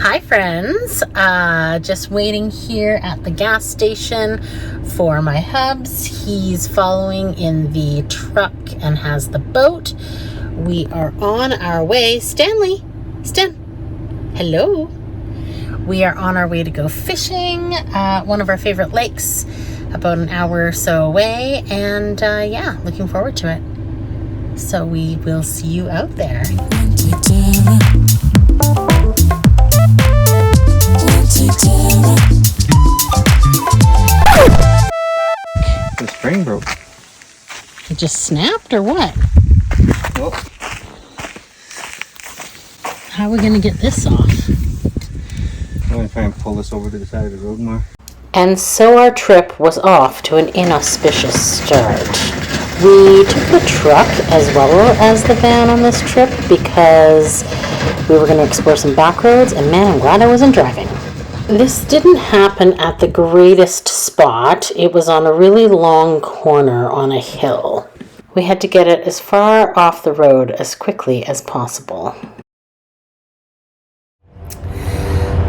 Hi friends, just waiting here at the gas station for my hubs. He's following in the truck and has the boat. We are on our way. Stanley, hello. We are on our way to go fishing at one of our favorite lakes, about an hour or so away, and yeah, looking forward to it. So we will see you out there. The spring broke. It just snapped or what? Oh. How are we going to get this off? I'm going to try and pull this over to the side of the road more. And so our trip was off to an inauspicious start. We took the truck as well as the van on this trip because we were going to explore some back roads, and man, I'm glad I wasn't driving. This didn't happen at the greatest spot. It was on a really long corner on a hill. We had to get it as far off the road as quickly as possible.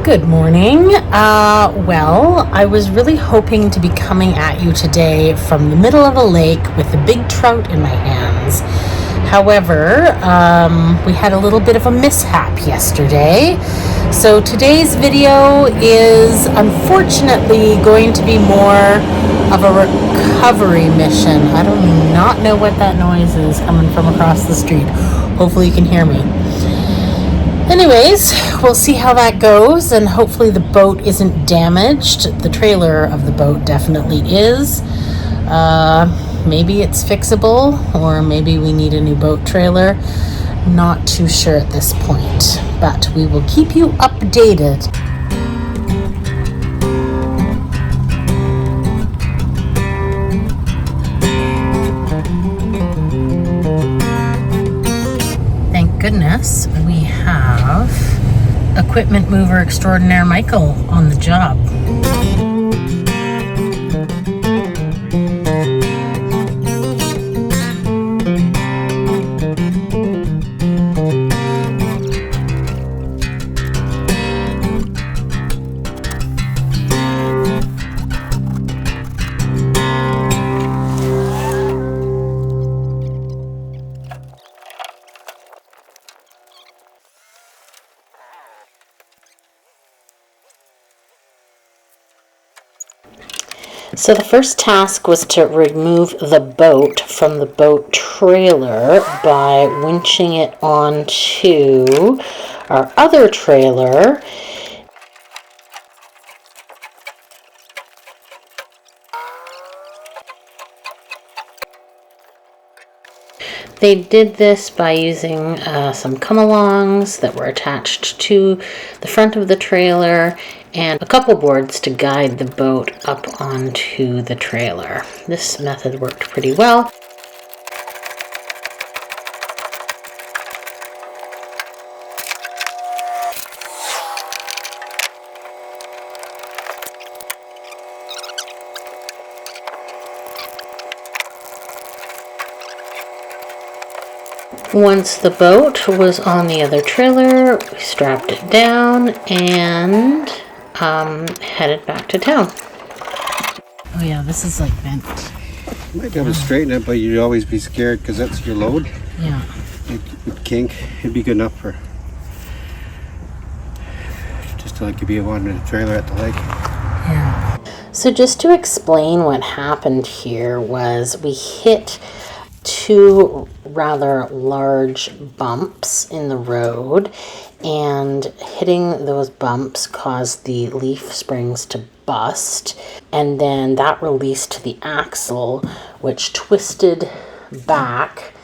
Good morning. Well, I was really hoping to be coming at you today from the middle of a lake with a big trout in my hands. However, we had a little bit of a mishap yesterday. So today's video is unfortunately going to be more of a recovery mission. I do not know what that noise is coming from across the street. Hopefully you can hear me. Anyways, we'll see how that goes, and hopefully the boat isn't damaged. The trailer of the boat definitely is. Maybe it's fixable, or maybe we need a new boat trailer. Not too sure at this point, but we will keep you updated. Thank goodness we have equipment mover extraordinaire Michael on the job. So the first task was to remove the boat from the boat trailer by winching it onto our other trailer. They did this by using some come-alongs that were attached to the front of the trailer and a couple boards to guide the boat up onto the trailer. This method worked pretty well. Once the boat was on the other trailer, we strapped it down and headed back to town. Oh yeah, this is like bent. You might be able to straighten it, but you'd always be scared because that's your load. Yeah. It would kink. It'd be good enough for just to like be on the trailer at the lake. Yeah. So just to explain what happened here was we hit two rather large bumps in the road, and hitting those bumps caused the leaf springs to bust, and then that released the axle, which twisted back,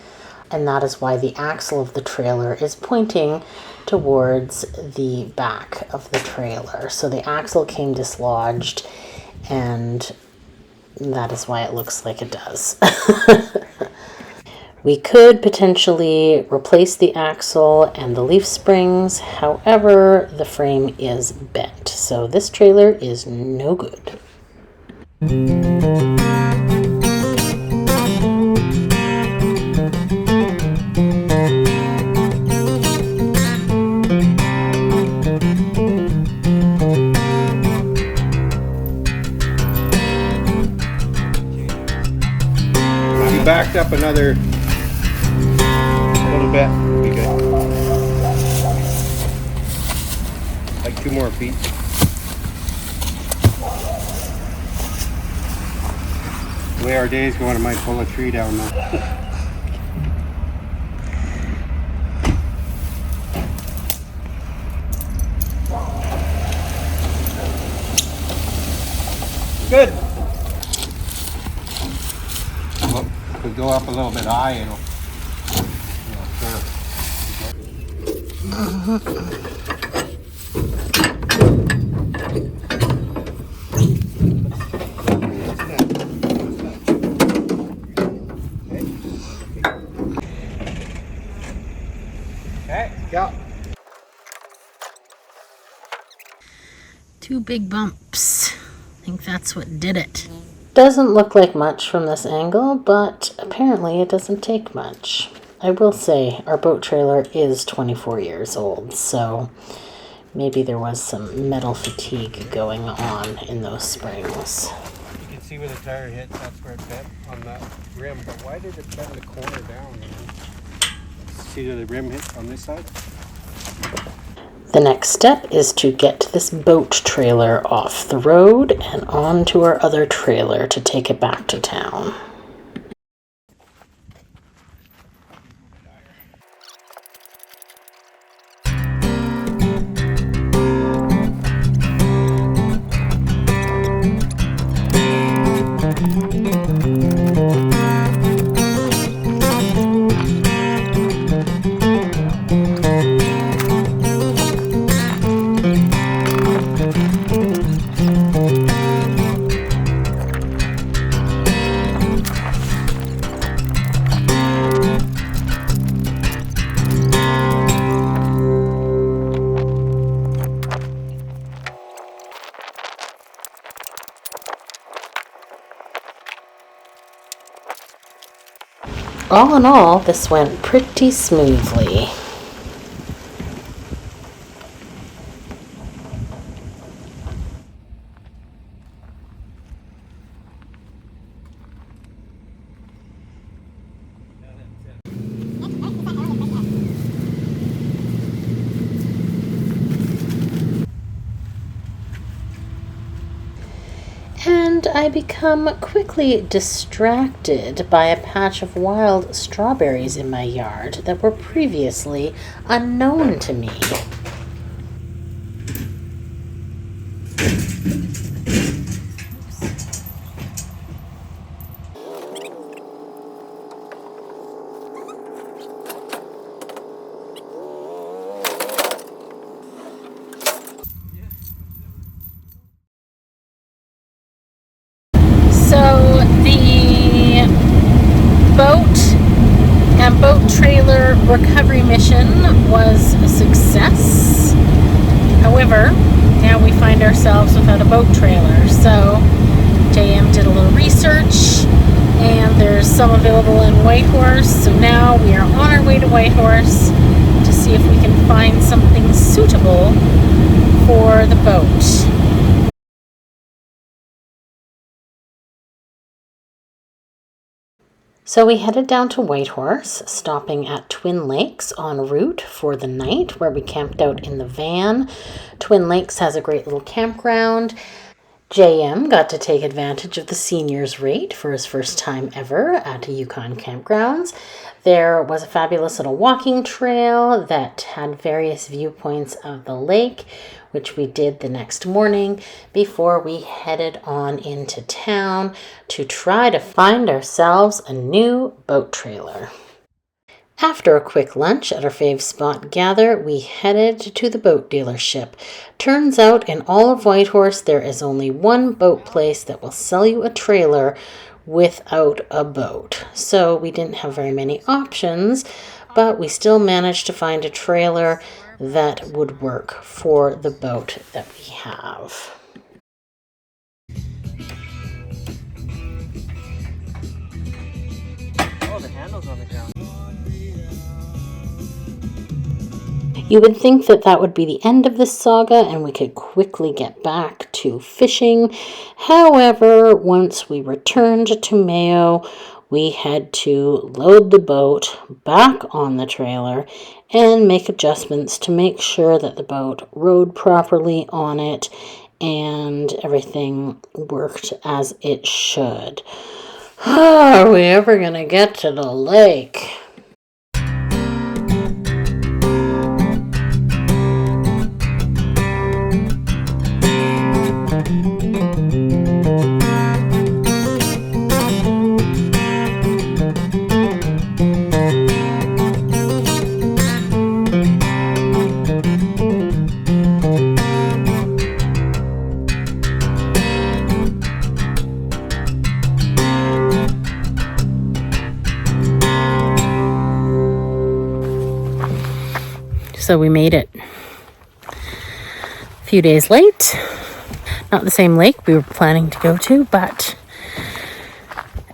and that is why the axle of the trailer is pointing towards the back of the trailer. So the axle came dislodged, and that is why it looks like it does. We could potentially replace the axle and the leaf springs, however, the frame is bent, so this trailer is no good. If you backed up another little bit, it'd be good. Like 2 more feet. The way our day's going, I might pull a tree down now. Good. Well, if we go up a little bit high, it'll curve. Okay, go. 2 big bumps. I think that's what did it. Doesn't look like much from this angle, but apparently it doesn't take much. I will say our boat trailer is 24 years old, so maybe there was some metal fatigue going on in those springs. You can see where the tire hit, that's where it bent on that rim, but why did it bend the corner down? See where the rim hit on this side? The next step is to get this boat trailer off the road and onto our other trailer to take it back to town. All in all, this went pretty smoothly. And I become quickly distracted by a patch of wild strawberries in my yard that were previously unknown to me. So the boat and boat trailer recovery mission was a success. However, now we find ourselves without a boat trailer. So JM did a little research and there's some available in Whitehorse. So now we are on our way to Whitehorse to see if we can find something suitable for the boat. So we headed down to Whitehorse, stopping at Twin Lakes en route for the night, where we camped out in the van. Twin Lakes has a great little campground. JM got to take advantage of the seniors rate for his first time ever at Yukon campgrounds. There was a fabulous little walking trail that had various viewpoints of the lake, which we did the next morning before we headed on into town to try to find ourselves a new boat trailer. After a quick lunch at our fave spot Gather, we headed to the boat dealership. Turns out in all of Whitehorse there is only one boat place that will sell you a trailer without a boat. So we didn't have very many options, but we still managed to find a trailer that would work for the boat that we have. Oh, the handle's on the ground. You would think that that would be the end of this saga and we could quickly get back to fishing. However, once we returned to Mayo, we had to load the boat back on the trailer and make adjustments to make sure that the boat rode properly on it and everything worked as it should. Are we ever going to get to the lake? So we made it a few days late. Not the same lake we were planning to go to, but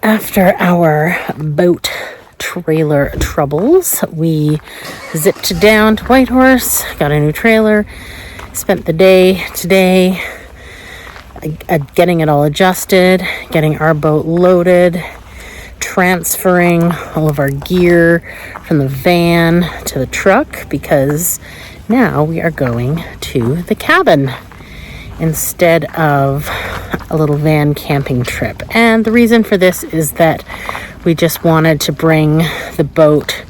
after our boat trailer troubles, we zipped down to Whitehorse, got a new trailer, spent the day today getting it all adjusted, getting our boat loaded, transferring all of our gear from the van to the truck, because now we are going to the cabin instead of a little van camping trip. And the reason for this is that we just wanted to bring the boat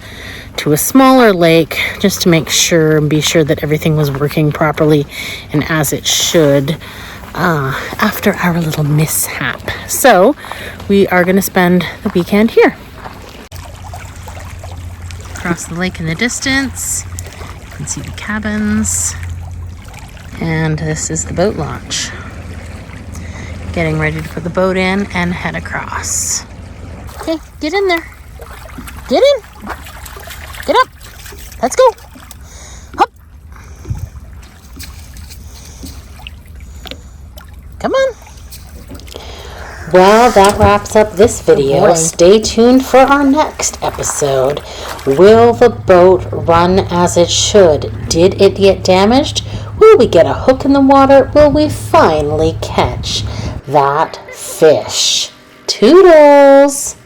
to a smaller lake just to make sure and be sure that everything was working properly and as it should after our little mishap. So we are going to spend the weekend here. Across the lake in the distance, you can see the cabins, and this is the boat launch. Getting ready to put the boat in and head across. Okay, get in there. Get in. Get up. Let's go. Hop. Come on. Well, that wraps up this video. Stay tuned for our next episode. Will the boat run as it should? Did it get damaged? Will we get a hook in the water? Will we finally catch that fish? Toodles!